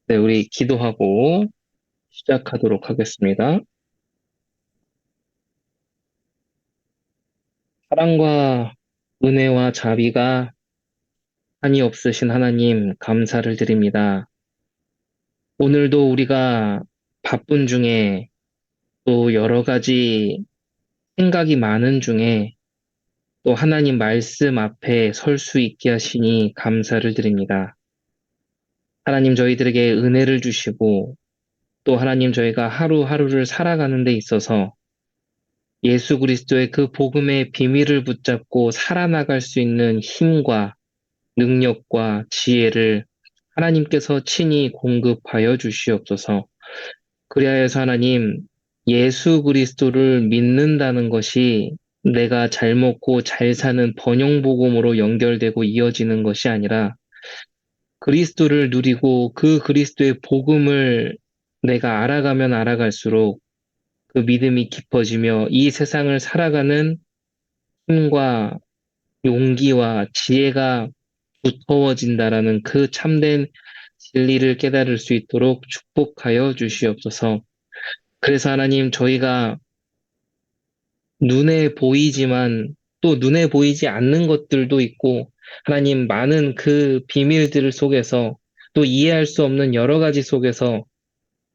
네, 우리 기도하고 시작하도록 하겠습니다. 사랑과 은혜와 자비가 한이 없으신 하나님, 감사를 드립니다. 오늘도 우리가 바쁜 중에 또 여러 가지 생각이 많은 중에 또 하나님 말씀 앞에 설 수 있게 하시니 감사를 드립니다. 하나님 저희들에게 은혜를 주시고 또 하나님 저희가 하루하루를 살아가는 데 있어서 예수 그리스도의 그 복음의 비밀을 붙잡고 살아나갈 수 있는 힘과 능력과 지혜를 하나님께서 친히 공급하여 주시옵소서. 그리하여서 하나님, 예수 그리스도를 믿는다는 것이 내가 잘 먹고 잘 사는 번영복음으로 연결되고 이어지는 것이 아니라 그리스도를 누리고 그 그리스도의 복음을 내가 알아가면 알아갈수록 그 믿음이 깊어지며 이 세상을 살아가는 힘과 용기와 지혜가 두터워진다라는 그 참된 진리를 깨달을 수 있도록 축복하여 주시옵소서. 그래서 하나님, 저희가 눈에 보이지만 또 눈에 보이지 않는 것들도 있고, 하나님, 많은 그 비밀들 속에서 또 이해할 수 없는 여러 가지 속에서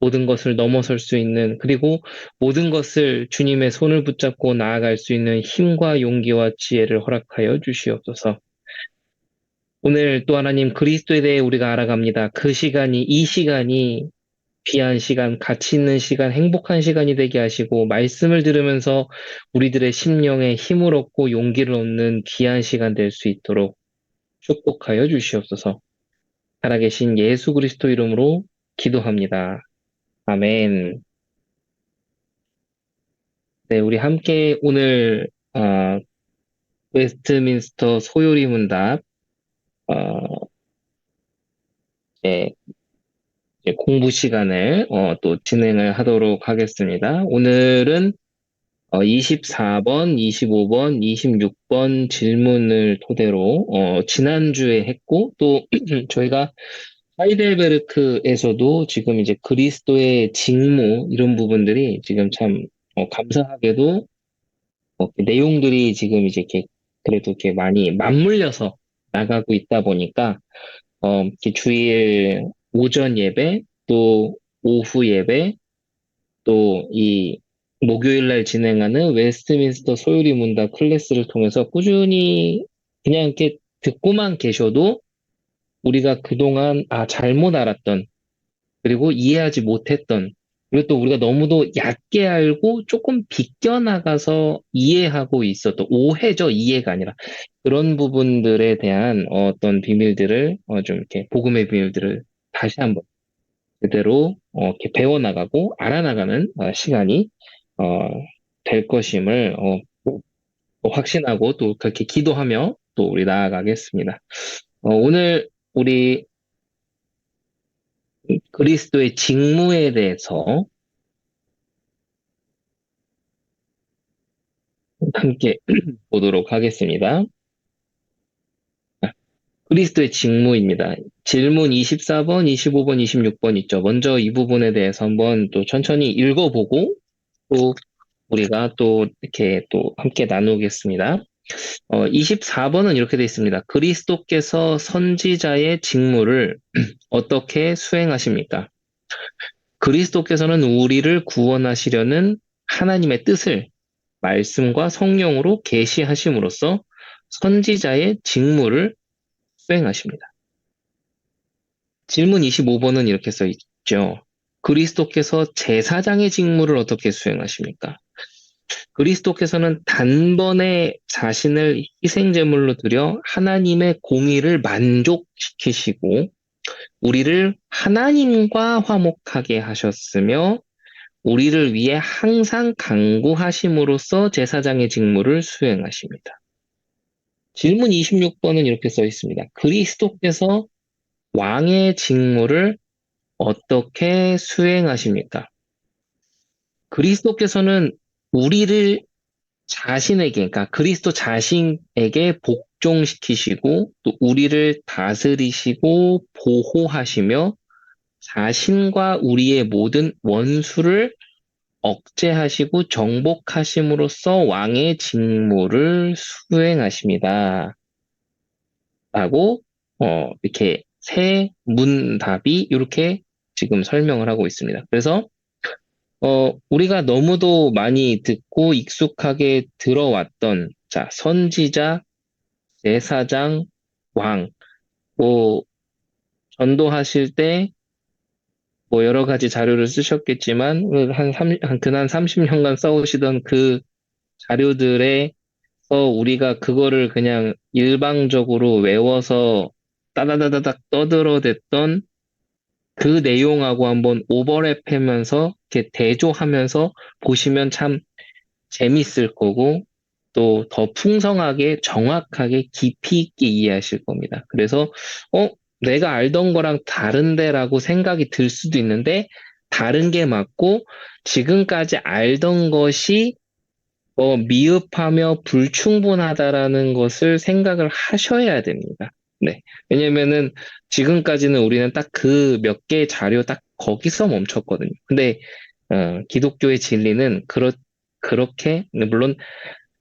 모든 것을 넘어설 수 있는, 그리고 모든 것을 주님의 손을 붙잡고 나아갈 수 있는 힘과 용기와 지혜를 허락하여 주시옵소서. 오늘 또 하나님 그리스도에 대해 우리가 알아갑니다. 이 시간이 귀한 시간, 가치 있는 시간, 행복한 시간이 되게 하시고, 말씀을 들으면서 우리들의 심령에 힘을 얻고 용기를 얻는 귀한 시간 될 수 있도록 축복하여 주시옵소서. 살아계신 예수 그리스도 이름으로 기도합니다. 아멘. 네, 우리 함께 오늘, 웨스트민스터 소요리 문답, 어, 예, 공부 시간을 또 진행을 하도록 하겠습니다. 오늘은 24번, 25번, 26번 질문을 토대로 지난주에 했고 또 저희가 하이델베르크에서도 지금 이제 그리스도의 직무 이런 부분들이 지금 참 감사하게도 내용들이 지금 이제 이렇게 그래도 이렇게 많이 맞물려서 나가고 있다 보니까 이렇게 주일 오전 예배 또 오후 예배 또 이 목요일 날 진행하는 웨스트민스터 소유리 문답 클래스를 통해서 꾸준히 그냥 이렇게 듣고만 계셔도 우리가 그동안 잘못 알았던 그리고 이해하지 못했던 그리고 또 우리가 너무도 얕게 알고 조금 비껴나가서 이해하고 있었던 오해죠 이해가 아니라 그런 부분들에 대한 어떤 비밀들을 좀 이렇게 복음의 비밀들을 다시 한번 그대로 이렇게 배워나가고 알아나가는 시간이 어, 될 것임을 또 확신하고 또 그렇게 기도하며 또 우리 나아가겠습니다. 오늘 우리 그리스도의 직무에 대해서 함께 보도록 하겠습니다. 그리스도의 직무입니다. 질문 24번, 25번, 26번 있죠. 먼저 이 부분에 대해서 한번 또 천천히 읽어보고 또 우리가 또 이렇게 또 함께 나누겠습니다. 24번은 이렇게 되어 있습니다. 그리스도께서 선지자의 직무를 어떻게 수행하십니까? 그리스도께서는 우리를 구원하시려는 하나님의 뜻을 말씀과 성령으로 계시하심으로써 선지자의 직무를 수행하십니다. 질문 25번은 이렇게 써 있죠. 그리스도께서 제사장의 직무를 어떻게 수행하십니까? 그리스도께서는 단번에 자신을 희생제물로 드려 하나님의 공의를 만족시키시고 우리를 하나님과 화목하게 하셨으며 우리를 위해 항상 간구하심으로써 제사장의 직무를 수행하십니다. 질문 26번은 이렇게 써 있습니다. 그리스도께서 왕의 직무를 어떻게 수행하십니까? 그리스도께서는 우리를 자신에게, 그러니까 그리스도 자신에게 복종시키시고 또 우리를 다스리시고 보호하시며 자신과 우리의 모든 원수를 억제하시고 정복하심으로써 왕의 직무를 수행하십니다. 라고 이렇게 세 문답이 이렇게 지금 설명을 하고 있습니다. 그래서 우리가 너무도 많이 듣고 익숙하게 들어왔던 자, 선지자, 제사장, 왕, 뭐 전도하실 때 뭐 여러 가지 자료를 쓰셨겠지만 근한 30년간 써오시던 그 자료들에 우리가 그거를 그냥 일방적으로 외워서 따다다다닥 떠들어댔던 그 내용하고 한번 오버랩하면서 이렇게 대조하면서 보시면 참 재밌을 거고 또 더 풍성하게 정확하게 깊이 있게 이해하실 겁니다. 그래서 내가 알던 거랑 다른데라고 생각이 들 수도 있는데 다른 게 맞고 지금까지 알던 것이 미흡하며 불충분하다라는 것을 생각을 하셔야 됩니다. 네. 왜냐면은 지금까지는 우리는 딱 그 몇 개의 자료 딱 거기서 멈췄거든요. 근데 기독교의 진리는 그렇게 물론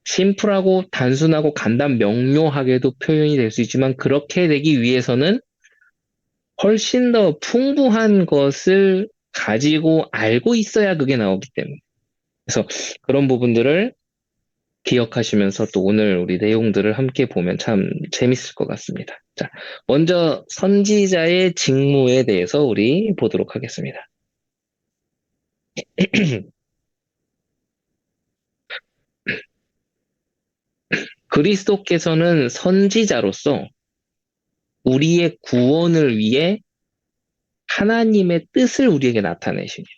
심플하고 단순하고 간단 명료하게도 표현이 될 수 있지만 그렇게 되기 위해서는 훨씬 더 풍부한 것을 가지고 알고 있어야 그게 나오기 때문에. 그래서 그런 부분들을 기억하시면서 또 오늘 우리 내용들을 함께 보면 참 재밌을 것 같습니다. 자, 먼저 선지자의 직무에 대해서 우리 보도록 하겠습니다. 그리스도께서는 선지자로서 우리의 구원을 위해 하나님의 뜻을 우리에게 나타내십니다.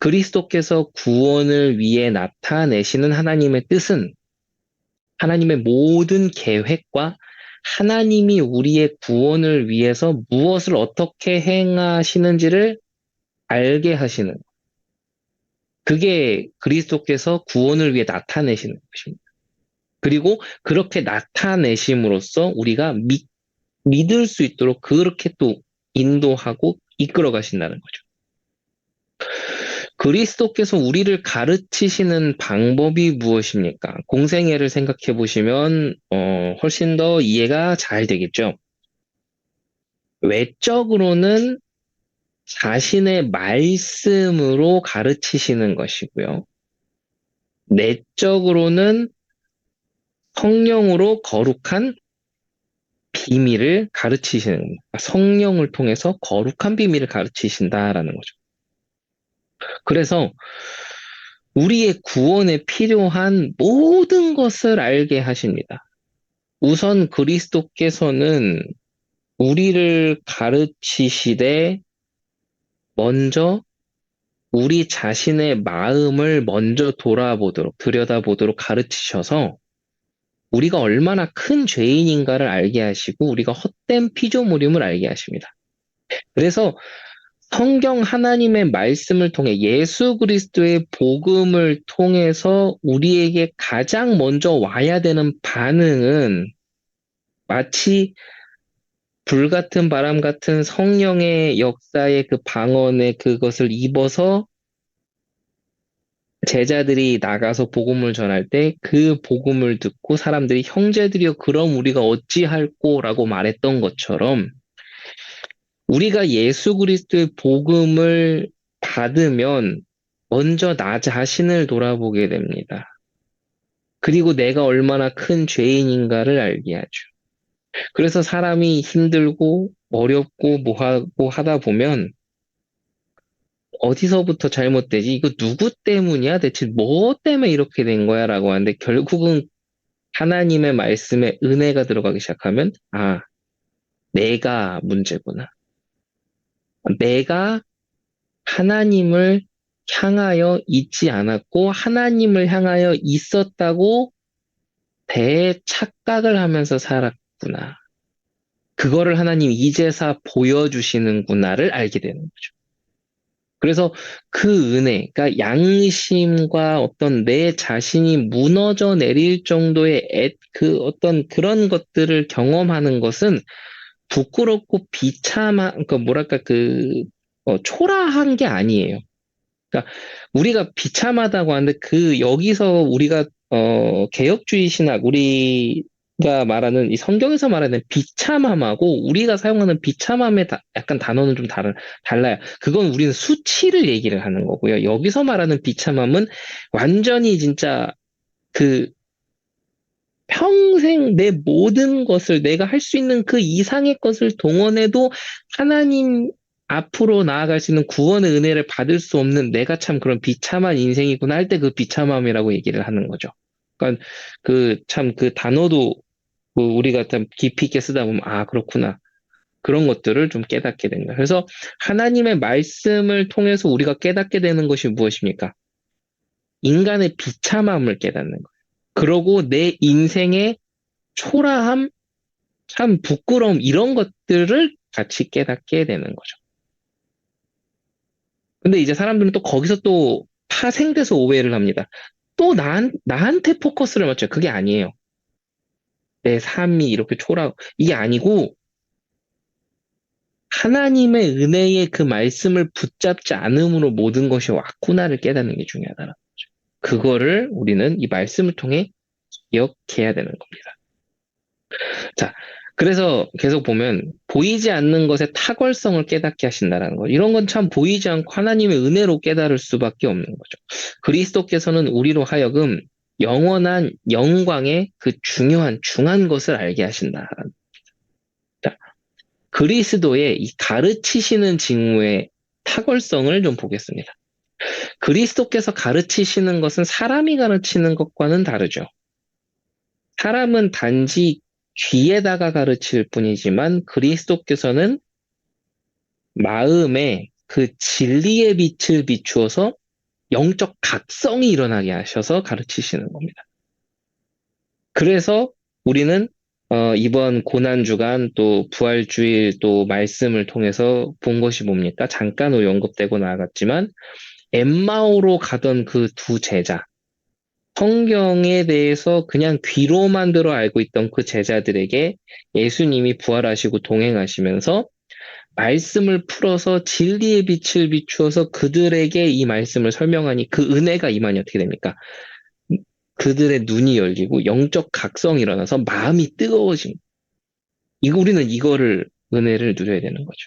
그리스도께서 구원을 위해 나타내시는 하나님의 뜻은 하나님의 모든 계획과 하나님이 우리의 구원을 위해서 무엇을 어떻게 행하시는지를 알게 하시는, 그게 그리스도께서 구원을 위해 나타내시는 것입니다. 그리고 그렇게 나타내심으로써 우리가 믿을 수 있도록 그렇게 또 인도하고 이끌어 가신다는 거죠. 그리스도께서 우리를 가르치시는 방법이 무엇입니까? 공생애를 생각해 보시면 훨씬 더 이해가 잘 되겠죠. 외적으로는 자신의 말씀으로 가르치시는 것이고요. 내적으로는 성령으로 거룩한 비밀을 가르치시는 겁니다. 성령을 통해서 거룩한 비밀을 가르치신다라는 거죠. 그래서 우리의 구원에 필요한 모든 것을 알게 하십니다. 우선 그리스도께서는 우리를 가르치시되 먼저 우리 자신의 마음을 먼저 들여다보도록 가르치셔서 우리가 얼마나 큰 죄인인가를 알게 하시고 우리가 헛된 피조물임을 알게 하십니다. 그래서 성경 하나님의 말씀을 통해 예수 그리스도의 복음을 통해서 우리에게 가장 먼저 와야 되는 반응은 마치 불같은 바람 같은 성령의 역사의 그 방언에 그것을 입어서 제자들이 나가서 복음을 전할 때 그 복음을 듣고 사람들이 형제들이여 그럼 우리가 어찌할꼬라고 말했던 것처럼 우리가 예수 그리스도의 복음을 받으면 먼저 나 자신을 돌아보게 됩니다. 그리고 내가 얼마나 큰 죄인인가를 알게 하죠. 그래서 사람이 힘들고 어렵고 뭐하고 하다 보면 어디서부터 잘못되지? 이거 누구 때문이야? 대체 뭐 때문에 이렇게 된 거야? 라고 하는데 결국은 하나님의 말씀에 은혜가 들어가기 시작하면 내가 문제구나. 내가 하나님을 향하여 있지 않았고 하나님을 향하여 있었다고 대착각을 하면서 살았구나. 그거를 하나님이 이제서 보여주시는구나를 알게 되는 거죠. 그래서 그 은혜, 그러니까 양심과 어떤 내 자신이 무너져 내릴 정도의 그 어떤 그런 것들을 경험하는 것은 부끄럽고 비참한, 그 뭐랄까, 초라한 게 아니에요. 그러니까 우리가 비참하다고 하는데 여기서 우리가 개혁주의 신학 우리가 말하는 이 성경에서 말하는 비참함하고 우리가 사용하는 비참함의 약간 단어는 좀 달라요. 그건 우리는 수치를 얘기를 하는 거고요. 여기서 말하는 비참함은 완전히 진짜 그 평생 내 모든 것을 내가 할 수 있는 그 이상의 것을 동원해도 하나님 앞으로 나아갈 수 있는 구원의 은혜를 받을 수 없는 내가 참 그런 비참한 인생이구나 할 때 그 비참함이라고 얘기를 하는 거죠. 그러니까 참 그 단어도 우리가 참 깊이 있게 쓰다 보면 아, 그렇구나. 그런 것들을 좀 깨닫게 된다. 그래서 하나님의 말씀을 통해서 우리가 깨닫게 되는 것이 무엇입니까? 인간의 비참함을 깨닫는 거예요. 그러고 내 인생의 초라함, 참 부끄러움 이런 것들을 같이 깨닫게 되는 거죠. 근데 이제 사람들은 또 거기서 또 파생돼서 오해를 합니다. 또 나한테 포커스를 맞춰요. 그게 아니에요. 내 삶이 이렇게 이게 아니고 하나님의 은혜의 그 말씀을 붙잡지 않음으로 모든 것이 왔구나를 깨닫는 게 중요하다는 거죠. 그거를 우리는 이 말씀을 통해 기억해야 되는 겁니다. 자, 그래서 계속 보면 보이지 않는 것의 탁월성을 깨닫게 하신다라는 거. 이런 건 참 보이지 않고 하나님의 은혜로 깨달을 수밖에 없는 거죠. 그리스도께서는 우리로 하여금 영원한 영광의 그 중한 것을 알게 하신다. 자, 그리스도의 이 가르치시는 직무의 탁월성을 좀 보겠습니다. 그리스도께서 가르치시는 것은 사람이 가르치는 것과는 다르죠. 사람은 단지 귀에다가 가르칠 뿐이지만 그리스도께서는 마음에 그 진리의 빛을 비추어서 영적 각성이 일어나게 하셔서 가르치시는 겁니다. 그래서 우리는 이번 고난주간 또 부활주일 또 말씀을 통해서 본 것이 뭡니까? 잠깐 언급되고 나갔지만 엠마오로 가던 그 두 제자, 성경에 대해서 그냥 귀로만 들어 알고 있던 그 제자들에게 예수님이 부활하시고 동행하시면서 말씀을 풀어서 진리의 빛을 비추어서 그들에게 이 말씀을 설명하니 그 은혜가 임하니 어떻게 됩니까? 그들의 눈이 열리고 영적 각성이 일어나서 마음이 뜨거워짐. 우리는 이거를 은혜를 누려야 되는 거죠.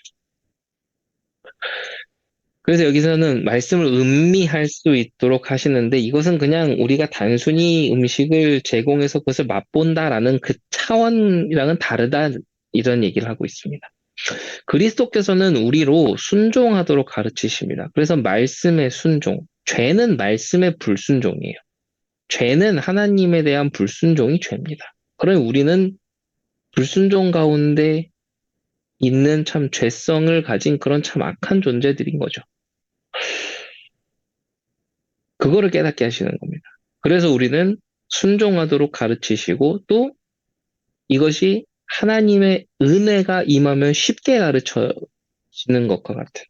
그래서 여기서는 말씀을 음미할 수 있도록 하시는데 이것은 그냥 우리가 단순히 음식을 제공해서 그것을 맛본다라는 그 차원이랑은 다르다 이런 얘기를 하고 있습니다. 그리스도께서는 우리로 순종하도록 가르치십니다. 그래서 말씀의 순종, 죄는 말씀의 불순종이에요. 죄는 하나님에 대한 불순종이 죄입니다. 그러면 우리는 불순종 가운데 있는 참 죄성을 가진 그런 참 악한 존재들인 거죠. 그거를 깨닫게 하시는 겁니다. 그래서 우리는 순종하도록 가르치시고 또 이것이 하나님의 은혜가 임하면 쉽게 가르쳐지는 것과 같은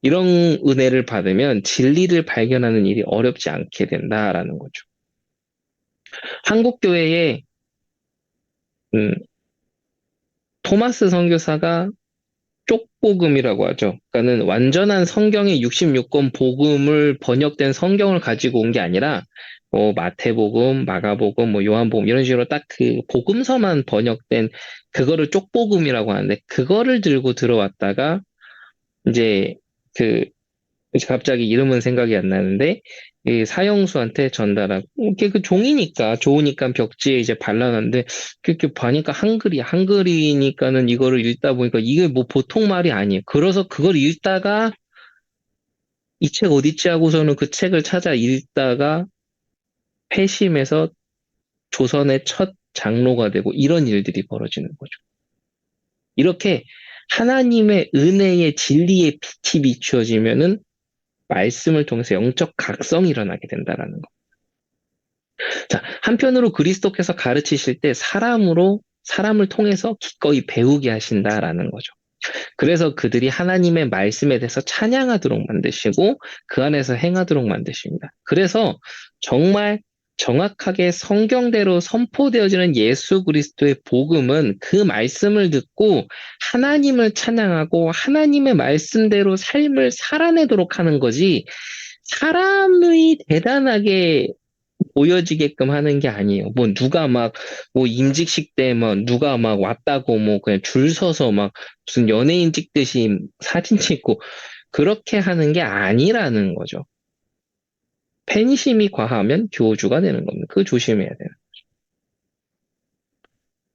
이런 은혜를 받으면 진리를 발견하는 일이 어렵지 않게 된다라는 거죠. 한국교회에 토마스 선교사가 쪽복음이라고 하죠. 그러니까는 완전한 성경의 66권 복음을 번역된 성경을 가지고 온 게 아니라 마태복음, 마가복음, 요한복음 이런 식으로 딱 그 복음서만 번역된 그거를 쪽복음이라고 하는데 그거를 들고 들어왔다가 이제 갑자기 이름은 생각이 안 나는데 이 사형수한테 전달하고 이렇게 그 종이니까 좋으니까 벽지에 이제 발라놨는데 그렇게 보니까 한글이니까는 이거를 읽다 보니까 이게 뭐 보통 말이 아니에요. 그래서 그걸 읽다가 이 책 어딨지 하고서는 그 책을 찾아 읽다가 회심해서 조선의 첫 장로가 되고 이런 일들이 벌어지는 거죠. 이렇게 하나님의 은혜의 진리의 빛이 비추어지면은 말씀을 통해서 영적 각성이 일어나게 된다라는 거. 자, 한편으로 그리스도께서 가르치실 때 사람을 통해서 기꺼이 배우게 하신다라는 거죠. 그래서 그들이 하나님의 말씀에 대해서 찬양하도록 만드시고 그 안에서 행하도록 만드십니다. 그래서 정말 정확하게 성경대로 선포되어지는 예수 그리스도의 복음은 그 말씀을 듣고 하나님을 찬양하고 하나님의 말씀대로 삶을 살아내도록 하는 거지, 사람의 대단하게 보여지게끔 하는 게 아니에요. 뭐 누가 막 뭐 임직식 때 뭐 누가 막 왔다고 뭐 그냥 줄 서서 막 무슨 연예인 찍듯이 사진 찍고 그렇게 하는 게 아니라는 거죠. 팬심이 과하면 교주가 되는 겁니다. 그거 조심해야 돼요.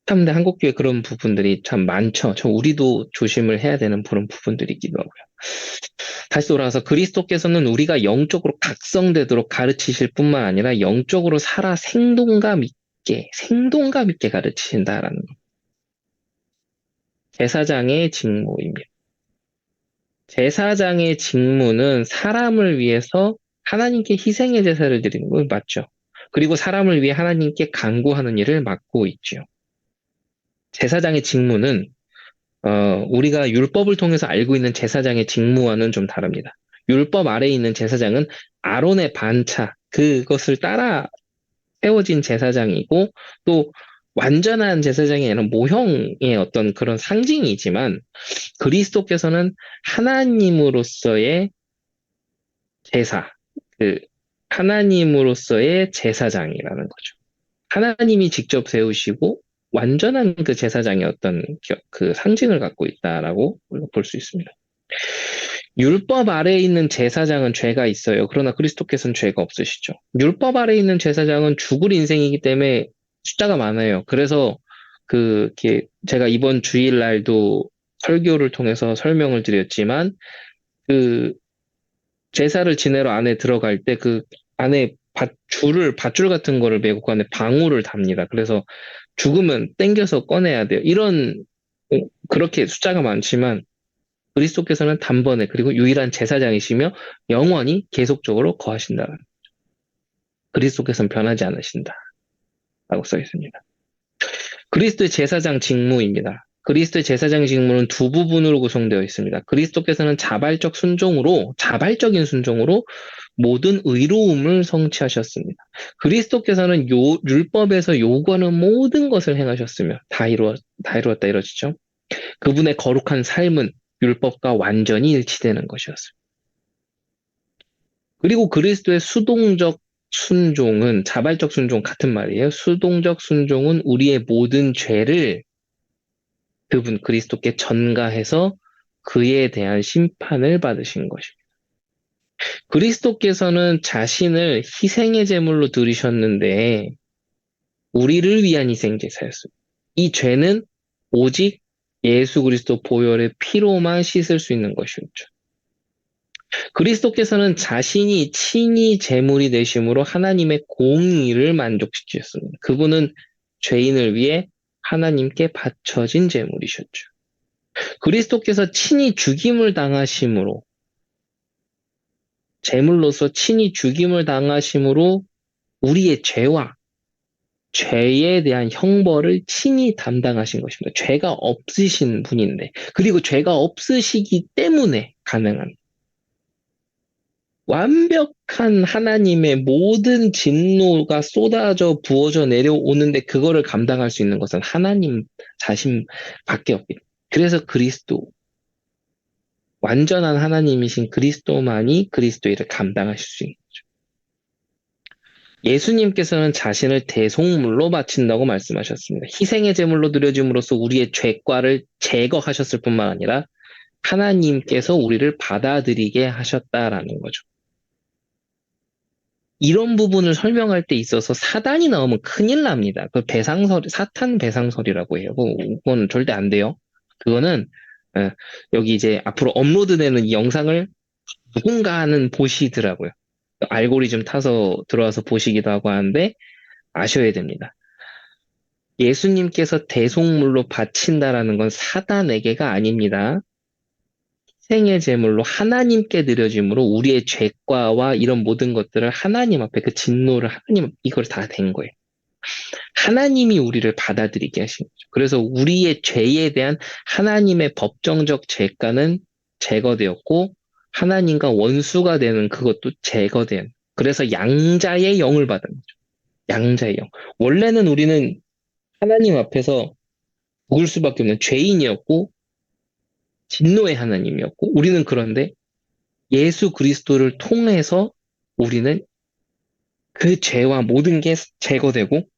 참, 근데 한국교회 그런 부분들이 참 많죠. 우리도 조심을 해야 되는 그런 부분들이기도 하고요. 다시 돌아와서 그리스도께서는 우리가 영적으로 각성되도록 가르치실 뿐만 아니라 영적으로 살아 생동감 있게 가르치신다라는 것. 제사장의 직무입니다. 제사장의 직무는 사람을 위해서 하나님께 희생의 제사를 드리는 걸 맞죠. 그리고 사람을 위해 하나님께 간구하는 일을 맡고 있죠. 제사장의 직무는 우리가 율법을 통해서 알고 있는 제사장의 직무와는 좀 다릅니다. 율법 아래에 있는 제사장은 아론의 반차, 그것을 따라 세워진 제사장이고, 또 완전한 제사장이 아니라 모형의 어떤 그런 상징이지만, 그리스도께서는 하나님으로서의 제사, 그 하나님으로서의 제사장이라는 거죠. 하나님이 직접 세우시고 완전한 그 제사장의 어떤 그 상징을 갖고 있다라고 우리가 볼 수 있습니다. 율법 아래에 있는 제사장은 죄가 있어요. 그러나 그리스도께서는 죄가 없으시죠. 율법 아래에 있는 제사장은 죽을 인생이기 때문에 숫자가 많아요. 그래서 제가 이번 주일날도 설교를 통해서 설명을 드렸지만, 그 제사를 지내러 안에 들어갈 때 그 안에 밧줄 같은 거를 메고 그 안에 방울을 답니다. 그래서 죽으면 땡겨서 꺼내야 돼요. 그렇게 숫자가 많지만 그리스도께서는 단번에, 그리고 유일한 제사장이시며 영원히 계속적으로 거하신다. 그리스도께서는 변하지 않으신다. 라고 써 있습니다. 그리스도의 제사장 직무입니다. 그리스도의 제사장 직무는 두 부분으로 구성되어 있습니다. 그리스도께서는 자발적인 순종으로 모든 의로움을 성취하셨습니다. 그리스도께서는 율법에서 요구하는 모든 것을 행하셨으며 다 이루었다 이러시죠. 그분의 거룩한 삶은 율법과 완전히 일치되는 것이었습니다. 그리고 그리스도의 수동적 순종은, 자발적 순종 같은 말이에요. 수동적 순종은 우리의 모든 죄를 그분 그리스도께 전가해서 그에 대한 심판을 받으신 것입니다. 그리스도께서는 자신을 희생의 제물로 드리셨는데 우리를 위한 희생제사였습니다. 이 죄는 오직 예수 그리스도 보혈의 피로만 씻을 수 있는 것이었죠. 그리스도께서는 자신이 친히 제물이 되심으로 하나님의 공의를 만족시켰습니다. 그분은 죄인을 위해 하나님께 바쳐진 제물이셨죠. 그리스도께서 친히 죽임을 당하심으로, 제물로서 친히 죽임을 당하심으로 우리의 죄에 대한 형벌을 친히 담당하신 것입니다. 죄가 없으신 분인데, 그리고 죄가 없으시기 때문에 가능한 완벽한 하나님의 모든 진노가 쏟아져 부어져 내려오는데 그거를 감당할 수 있는 것은 하나님 자신밖에 없기 때문에. 그래서 완전한 하나님이신 그리스도만이 그리스도 일을 감당하실 수 있는 거죠. 예수님께서는 자신을 대속물로 바친다고 말씀하셨습니다. 희생의 제물로 드려짐으로써 우리의 죄과를 제거하셨을 뿐만 아니라 하나님께서 우리를 받아들이게 하셨다라는 거죠. 이런 부분을 설명할 때 있어서 사단이 나오면 큰일 납니다. 사탄 배상설이라고 해요. 그건 절대 안 돼요. 그거는 여기 이제 앞으로 업로드되는 이 영상을 누군가는 보시더라고요. 알고리즘 타서 들어와서 보시기도 하고 하는데 아셔야 됩니다. 예수님께서 대속물로 바친다라는 건 사단에게가 아닙니다. 희생의 제물로 하나님께 드려짐으로 우리의 죄과와 이런 모든 것들을 하나님 앞에, 그 진노를 이걸 다 된 거예요. 하나님이 우리를 받아들이게 하신 거죠. 그래서 우리의 죄에 대한 하나님의 법정적 죄가는 제거되었고 하나님과 원수가 되는 그것도 제거된, 그래서 양자의 영을 받은 거죠. 양자의 영. 원래는 우리는 하나님 앞에서 죽을 수밖에 없는 죄인이었고, 진노의 하나님이었고, 우리는 그런데 예수 그리스도를 통해서 우리는 그 죄와 모든 게 제거되고,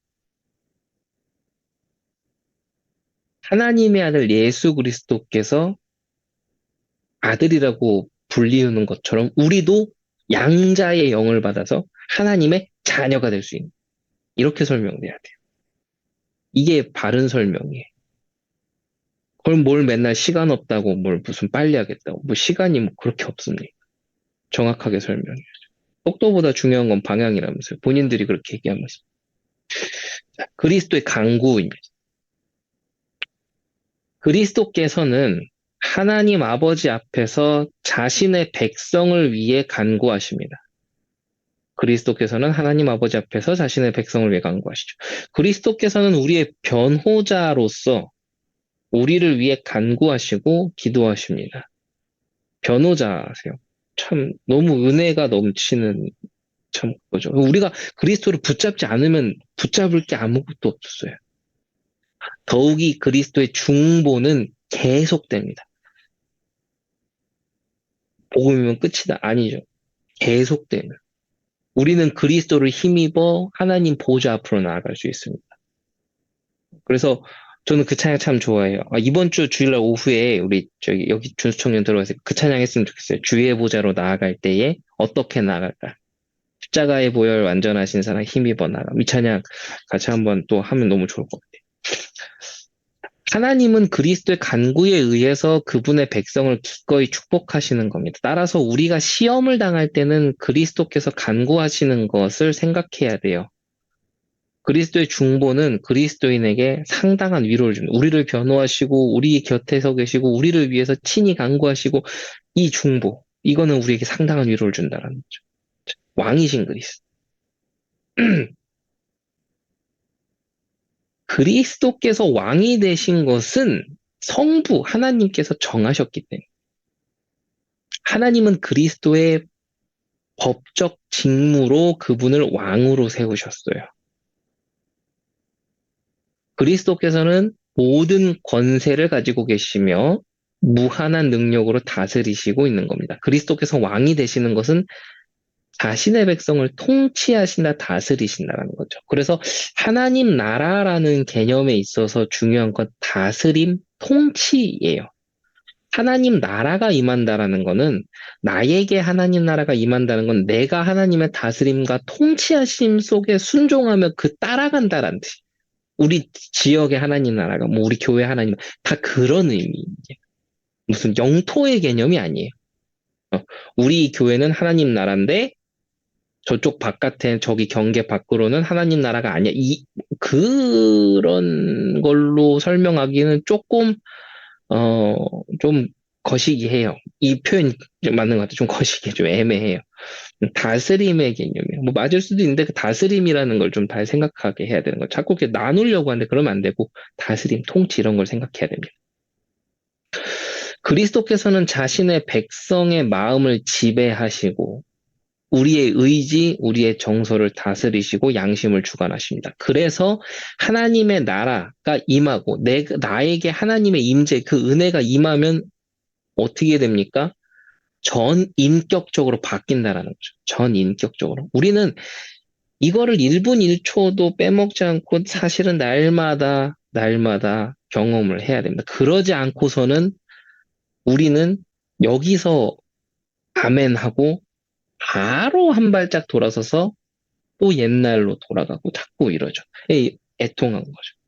하나님의 아들 예수 그리스도께서 아들이라고 불리우는 것처럼 우리도 양자의 영을 받아서 하나님의 자녀가 될 수 있는, 이렇게 설명돼야 돼요. 이게 바른 설명이에요. 그럼 뭘 맨날 시간 없다고 뭘 무슨 빨리 하겠다고. 뭐 시간이 뭐 그렇게 없습니다. 정확하게 설명해요. 속도보다 중요한 건 방향이라면서요. 본인들이 그렇게 얘기하면서. 자, 그리스도의 간구입니다. 그리스도께서는 하나님 아버지 앞에서 자신의 백성을 위해 간구하십니다. 그리스도께서는 하나님 아버지 앞에서 자신의 백성을 위해 간구하시죠. 그리스도께서는 우리의 변호자로서 우리를 위해 간구하시고 기도하십니다. 변호자세요. 참 너무 은혜가 넘치는 참 거죠. 우리가 그리스도를 붙잡지 않으면 붙잡을 게 아무것도 없었어요. 더욱이 그리스도의 중보는 계속됩니다. 복음이면 끝이다. 아니죠. 계속되는. 우리는 그리스도를 힘입어 하나님 보좌 앞으로 나아갈 수 있습니다. 그래서 저는 그 찬양 참 좋아해요. 이번 주 주일날 오후에 우리 저기 여기 준수청년 들어가서 그 찬양 했으면 좋겠어요. 주의 보좌로 나아갈 때에 어떻게 나아갈까? 십자가의 보혈 완전하신 사랑 힘입어 나아가. 이 찬양 같이 한번 또 하면 너무 좋을 것 같아요. 하나님은 그리스도의 간구에 의해서 그분의 백성을 기꺼이 축복하시는 겁니다. 따라서 우리가 시험을 당할 때는 그리스도께서 간구하시는 것을 생각해야 돼요. 그리스도의 중보는 그리스도인에게 상당한 위로를 줍니다. 우리를 변호하시고 우리 곁에 서 계시고 우리를 위해서 친히 간구하시고 이 중보, 이거는 우리에게 상당한 위로를 준다는 거죠. 왕이신 그리스도. 그리스도께서 왕이 되신 것은 성부 하나님께서 정하셨기 때문에 하나님은 그리스도의 법적 직무로 그분을 왕으로 세우셨어요. 그리스도께서는 모든 권세를 가지고 계시며 무한한 능력으로 다스리시고 있는 겁니다. 그리스도께서 왕이 되시는 것은 자신의 백성을 통치하신다, 다스리신다라는 거죠. 그래서 하나님 나라라는 개념에 있어서 중요한 건 다스림, 통치예요. 하나님 나라가 임한다라는 거는 나에게 하나님 나라가 임한다는 건 내가 하나님의 다스림과 통치하심 속에 순종하며 그 따라간다라는 뜻. 우리 지역의 하나님 나라가 뭐 우리 교회 하나님 다 그런 의미예요. 무슨 영토의 개념이 아니에요. 우리 교회는 하나님 나라인데 저쪽 바깥에 저기 경계 밖으로는 하나님 나라가 아니야. 그런 걸로 설명하기는 조금 어, 좀 거시기해요. 이 표현 맞는 것 같아요. 좀 거시기, 좀 애매해요. 다스림의 개념이에요. 뭐 맞을 수도 있는데 그 다스림이라는 걸 좀 잘 생각하게 해야 되는 거. 자꾸 이렇게 나누려고 하는데 그러면 안 되고 다스림, 통치 이런 걸 생각해야 됩니다. 그리스도께서는 자신의 백성의 마음을 지배하시고 우리의 의지, 우리의 정서를 다스리시고 양심을 주관하십니다. 그래서 하나님의 나라가 임하고 나에게 하나님의 임재, 그 은혜가 임하면 어떻게 됩니까? 전인격적으로 바뀐다라는 거죠. 전인격적으로. 우리는 이거를 1분 1초도 빼먹지 않고 사실은 날마다 경험을 해야 됩니다. 그러지 않고서는 우리는 여기서 아멘하고 바로 한 발짝 돌아서서 또 옛날로 돌아가고 자꾸 이러죠. 애통한 거죠.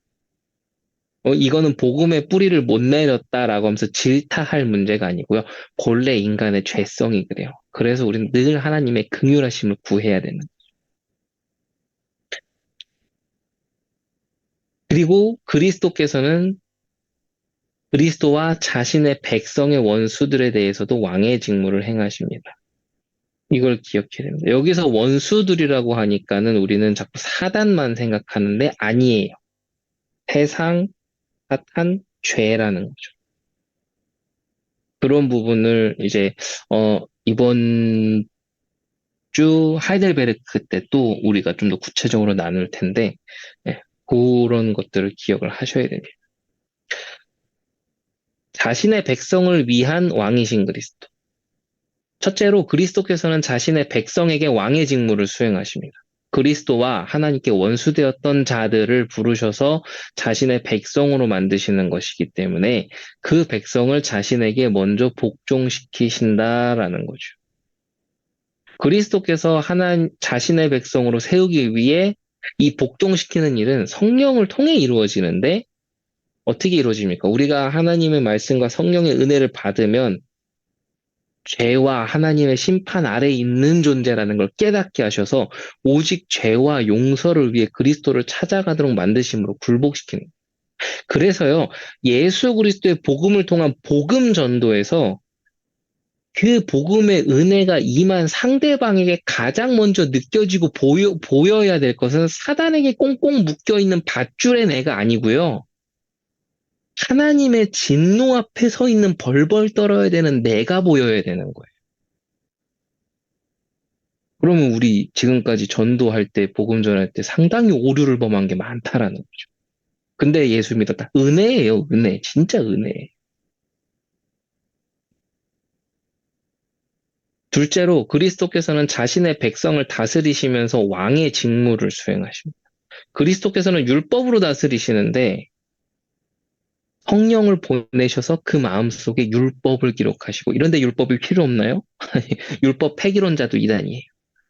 이거는 복음의 뿌리를 못 내렸다라고 하면서 질타할 문제가 아니고요. 본래 인간의 죄성이 그래요. 그래서 우리는 늘 하나님의 긍휼하심을 구해야 되는. 그리고 그리스도께서는 그리스도와 자신의 백성의 원수들에 대해서도 왕의 직무를 행하십니다. 이걸 기억해야 됩니다. 여기서 원수들이라고 하니까는 우리는 자꾸 사단만 생각하는데 아니에요. 세상, 사탄, 죄라는 거죠. 그런 부분을 이제 이번 주 하이델베르크 때 또 우리가 좀 더 구체적으로 나눌 텐데, 예, 그런 것들을 기억을 하셔야 됩니다. 자신의 백성을 위한 왕이신 그리스도. 첫째로 그리스도께서는 자신의 백성에게 왕의 직무를 수행하십니다. 그리스도와 하나님께 원수되었던 자들을 부르셔서 자신의 백성으로 만드시는 것이기 때문에 그 백성을 자신에게 먼저 복종시키신다라는 거죠. 그리스도께서 자신의 백성으로 세우기 위해 이 복종시키는 일은 성령을 통해 이루어지는데 어떻게 이루어집니까? 우리가 하나님의 말씀과 성령의 은혜를 받으면 죄와 하나님의 심판 아래에 있는 존재라는 걸 깨닫게 하셔서 오직 죄와 용서를 위해 그리스도를 찾아가도록 만드심으로 굴복시키는. 그래서요, 예수 그리스도의 복음을 통한 복음 전도에서 그 복음의 은혜가 임한 상대방에게 가장 먼저 느껴지고 보여야 될 것은 사단에게 꽁꽁 묶여있는 밧줄의 내가 아니고요. 하나님의 진노 앞에 서 있는 벌벌 떨어야 되는 내가 보여야 되는 거예요. 그러면 우리 지금까지 전도할 때, 복음 전할 때 상당히 오류를 범한 게 많다라는 거죠. 근데 예수 믿었다. 은혜예요, 은혜. 진짜 은혜. 둘째로 그리스도께서는 자신의 백성을 다스리시면서 왕의 직무를 수행하십니다. 그리스도께서는 율법으로 다스리시는데 성령을 보내셔서 그 마음속에 율법을 기록하시고 이런데 율법이 필요 없나요? 율법 폐기론자도 이단이에요.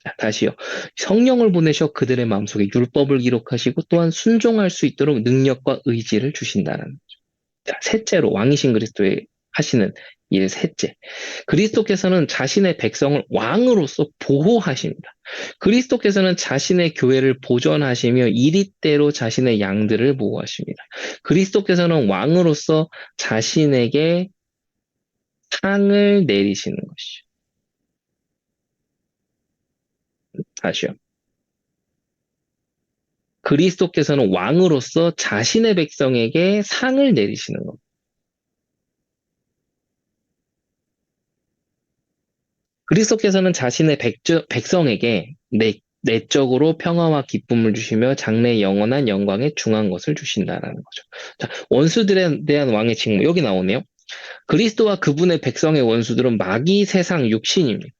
자, 다시요. 성령을 보내셔 그들의 마음속에 율법을 기록하시고 또한 순종할 수 있도록 능력과 의지를 주신다는 거죠. 자, 셋째로 왕이신 그리스도의 하시는 일 셋째. 그리스도께서는 자신의 백성을 왕으로서 보호하십니다. 그리스도께서는 자신의 교회를 보존하시며 이리대로 자신의 양들을 보호하십니다. 그리스도께서는 왕으로서 자신에게 상을 내리시는 것이죠. 다시요. 그리스도께서는 왕으로서 자신의 백성에게 상을 내리시는 겁니다. 그리스도께서는 자신의 백성에게 내적으로 평화와 기쁨을 주시며 장래의 영원한 영광에 중한 것을 주신다라는 거죠. 자, 원수들에 대한 왕의 직무 여기 나오네요. 그리스도와 그분의 백성의 원수들은 마귀 세상 육신입니다.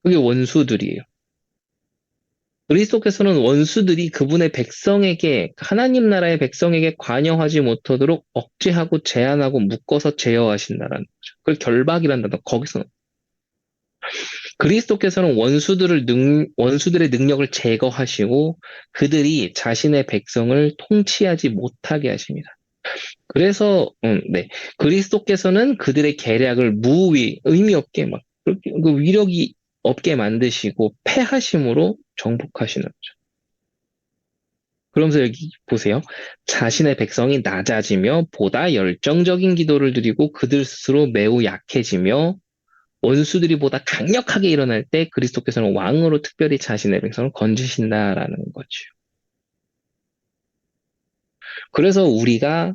그게 원수들이에요. 그리스도께서는 원수들이 그분의 백성에게 하나님 나라의 백성에게 관여하지 못하도록 억제하고 제한하고 묶어서 제어하신다라는 거죠. 그걸 결박이란다. 거기서 그리스도께서는 원수들의 능력을 제거하시고 그들이 자신의 백성을 통치하지 못하게 하십니다. 그래서 네. 그리스도께서는 그들의 계략을 의미 없게 그 위력이 없게 만드시고 패하심으로 정복하시는 거죠. 그러면서 여기 보세요. 자신의 백성이 낮아지며 보다 열정적인 기도를 드리고 그들 스스로 매우 약해지며 원수들이 보다 강력하게 일어날 때 그리스도께서는 왕으로 특별히 자신의 백성을 건지신다라는 거죠. 그래서 우리가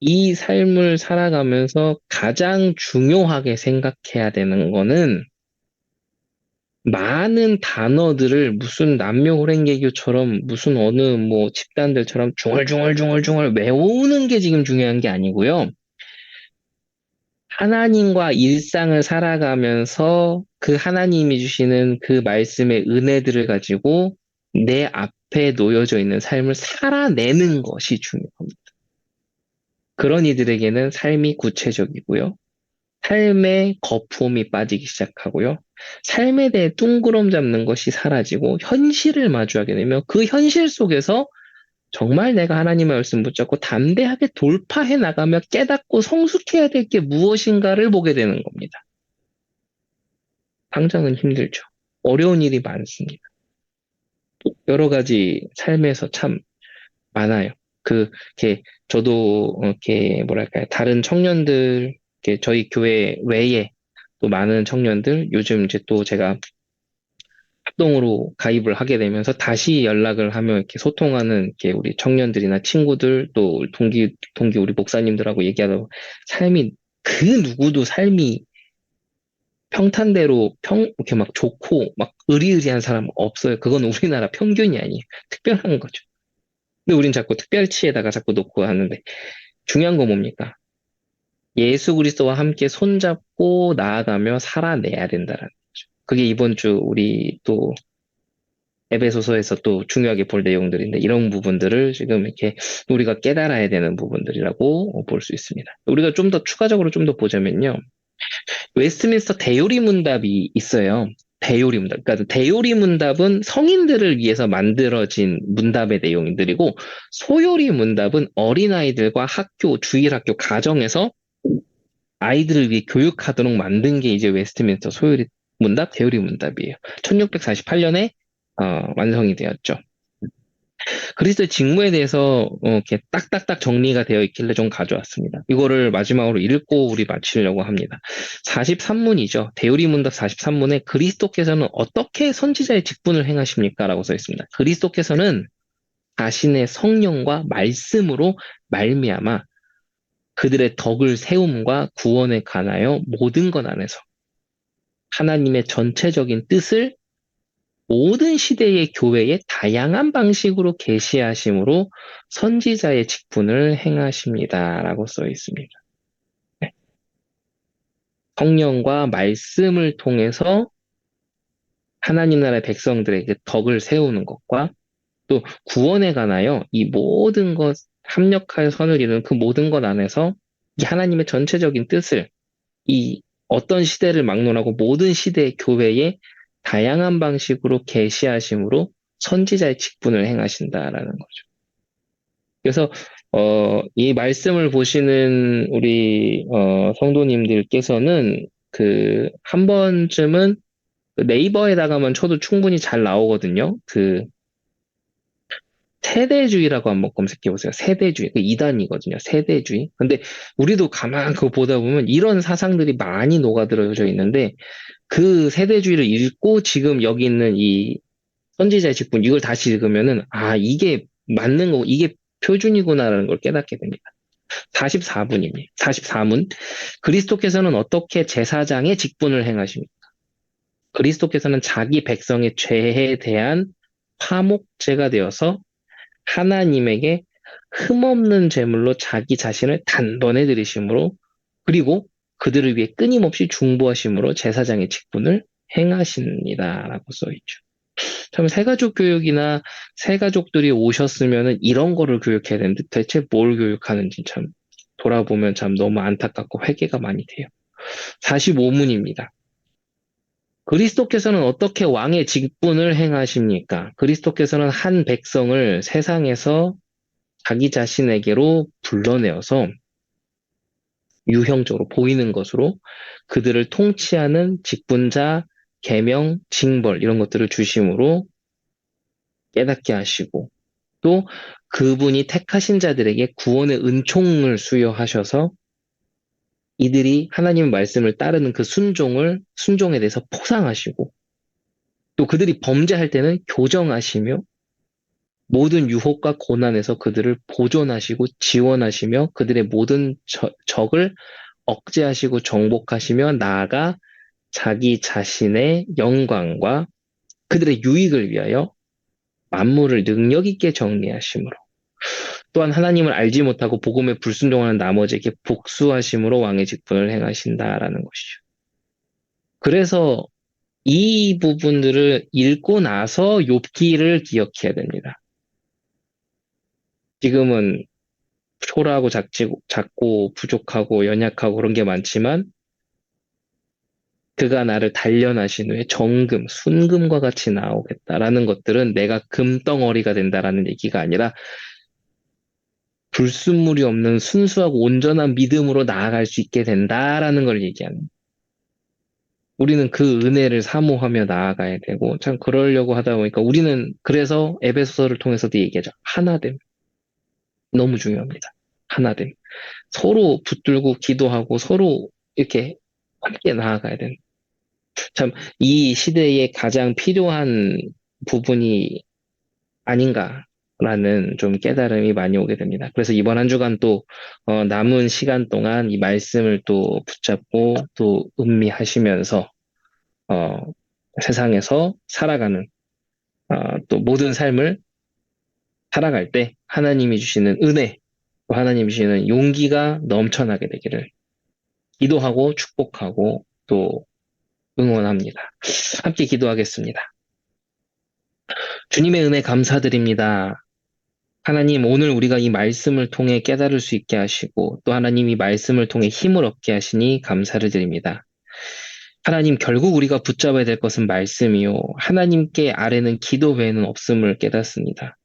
이 삶을 살아가면서 가장 중요하게 생각해야 되는 거는 많은 단어들을 무슨 남녀호랭개교처럼 무슨 어느 뭐 집단들처럼 중얼중얼 외우는 게 지금 중요한 게 아니고요. 하나님과 일상을 살아가면서 그 하나님이 주시는 그 말씀의 은혜들을 가지고 내 앞에 놓여져 있는 삶을 살아내는 것이 중요합니다. 그런 이들에게는 삶이 구체적이고요. 삶의 거품이 빠지기 시작하고요. 삶에 대해 뚱그럼 잡는 것이 사라지고 현실을 마주하게 되면 그 현실 속에서 정말 내가 하나님의 말씀 붙잡고 담대하게 돌파해 나가며 깨닫고 성숙해야 될 게 무엇인가를 보게 되는 겁니다. 당장은 힘들죠. 어려운 일이 많습니다. 여러 가지 삶에서 참 많아요. 이렇게 저도 이렇게 뭐랄까요, 다른 청년들, 이렇게 저희 교회 외에 또 많은 청년들, 요즘 이제 또 제가 합동으로 가입을 하게 되면서 다시 연락을 하며 이렇게 소통하는 이렇게 우리 청년들이나 친구들 또 동기 우리 목사님들하고 얘기하다 보면 그 누구도 삶이 평탄대로 이렇게 막 좋고 막 의리의리한 사람 없어요. 그건 우리나라 평균이 아니에요. 특별한 거죠. 근데 우린 자꾸 특별치에다가 자꾸 놓고 하는데 중요한 건 뭡니까? 예수 그리스도와 함께 손잡고 나아가며 살아내야 된다라는 거죠. 그게 이번 주 우리 또 에베소서에서 또 중요하게 볼 내용들인데 이런 부분들을 지금 이렇게 우리가 깨달아야 되는 부분들이라고 볼 수 있습니다. 우리가 좀 더 추가적으로 좀 더 보자면요. 웨스트민스터 대요리 문답이 있어요. 대요리 문답. 그러니까 대요리 문답은 성인들을 위해서 만들어진 문답의 내용들이고 소요리 문답은 어린아이들과 학교, 주일학교, 가정에서 아이들을 위해 교육하도록 만든 게 이제 웨스트민스터 소요리 문답, 대요리 문답이에요. 1648년에 완성이 되었죠. 그리스도의 직무에 대해서 이렇게 딱딱딱 정리가 되어 있길래 좀 가져왔습니다. 이거를 마지막으로 읽고 우리 마치려고 합니다. 43문이죠. 대요리 문답 43문에 그리스도께서는 어떻게 선지자의 직분을 행하십니까? 라고 써 있습니다. 그리스도께서는 자신의 성령과 말씀으로 말미암아 그들의 덕을 세움과 구원에 관하여 모든 것 안에서 하나님의 전체적인 뜻을 모든 시대의 교회에 다양한 방식으로 계시하심으로 선지자의 직분을 행하십니다라고 써 있습니다. 네. 성령과 말씀을 통해서 하나님 나라의 백성들에게 덕을 세우는 것과 또 구원에 관하여 이 모든 것 합력하여 선을 이루는 그 모든 것 안에서 이 하나님의 전체적인 뜻을 이 어떤 시대를 막론하고 모든 시대의 교회에 다양한 방식으로 계시하심으로 선지자의 직분을 행하신다라는 거죠. 그래서 이 말씀을 보시는 우리 성도님들께서는 그 한 번쯤은 네이버에다가만 쳐도 충분히 잘 나오거든요. 그 세대주의라고 한번 검색해 보세요. 세대주의. 그 이단이거든요. 세대주의. 근데 우리도 가만 그거 보다 보면 이런 사상들이 많이 녹아들어져 있는데 그 세대주의를 읽고 지금 여기 있는 이 선지자의 직분 이걸 다시 읽으면은 이게 맞는 거고 이게 표준이구나라는 걸 깨닫게 됩니다. 44분입니다. 44문. 그리스도께서는 어떻게 제사장의 직분을 행하십니까? 그리스도께서는 자기 백성의 죄에 대한 화목제가 되어서 하나님에게 흠없는 제물로 자기 자신을 단번에 드리심으로 그리고 그들을 위해 끊임없이 중보하심으로 제사장의 직분을 행하십니다라고 써있죠. 참 새가족 교육이나 새가족들이 오셨으면 이런 거를 교육해야 되는데 대체 뭘 교육하는지 참 돌아보면 참 너무 안타깝고 회개가 많이 돼요. 45문입니다. 그리스도께서는 어떻게 왕의 직분을 행하십니까? 그리스도께서는 한 백성을 세상에서 자기 자신에게로 불러내어서 유형적으로 보이는 것으로 그들을 통치하는 직분자, 계명, 징벌 이런 것들을 주심으로 깨닫게 하시고 또 그분이 택하신 자들에게 구원의 은총을 수여하셔서 이들이 하나님의 말씀을 따르는 그 순종에 대해서 포상하시고 또 그들이 범죄할 때는 교정하시며 모든 유혹과 고난에서 그들을 보존하시고 지원하시며 그들의 모든 적을 억제하시고 정복하시며 나아가 자기 자신의 영광과 그들의 유익을 위하여 만물을 능력 있게 정리하심으로 또한 하나님을 알지 못하고 복음에 불순종하는 나머지에게 복수하심으로 왕의 직분을 행하신다라는 것이죠. 그래서 이 부분들을 읽고 나서 욥기를 기억해야 됩니다. 지금은 초라하고 작고 부족하고 연약하고 그런 게 많지만 그가 나를 단련하신 후에 정금, 순금과 같이 나오겠다라는 것들은 내가 금덩어리가 된다라는 얘기가 아니라 불순물이 없는 순수하고 온전한 믿음으로 나아갈 수 있게 된다라는 걸 얘기하는. 우리는 그 은혜를 사모하며 나아가야 되고 참 그러려고 하다 보니까 우리는 그래서 에베소서를 통해서도 얘기하죠. 하나됨. 너무 중요합니다. 하나됨. 서로 붙들고 기도하고 서로 이렇게 함께 나아가야 되는. 참, 이 시대에 가장 필요한 부분이 아닌가라는 좀 깨달음이 많이 오게 됩니다. 그래서 이번 한 주간 또, 남은 시간 동안 이 말씀을 또 붙잡고 또 음미하시면서 어, 세상에서 살아가는 또 모든 삶을 살아갈 때 하나님이 주시는 은혜, 또 하나님이 주시는 용기가 넘쳐나게 되기를 기도하고 축복하고 또 응원합니다. 함께 기도하겠습니다. 주님의 은혜 감사드립니다. 하나님, 오늘 우리가 이 말씀을 통해 깨달을 수 있게 하시고, 또 하나님 이 말씀을 통해 힘을 얻게 하시니 감사를 드립니다. 하나님, 결국 우리가 붙잡아야 될 것은 말씀이요. 하나님께 아래는 기도 외에는 없음을 깨닫습니다.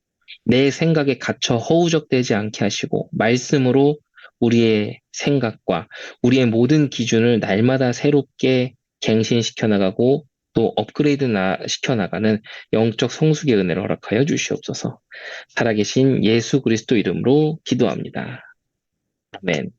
내 생각에 갇혀 허우적대지 않게 하시고, 말씀으로 우리의 생각과 우리의 모든 기준을 날마다 새롭게 갱신시켜 나가고, 또 업그레이드 시켜 나가는 영적 성숙의 은혜를 허락하여 주시옵소서. 살아계신 예수 그리스도 이름으로 기도합니다. 아멘.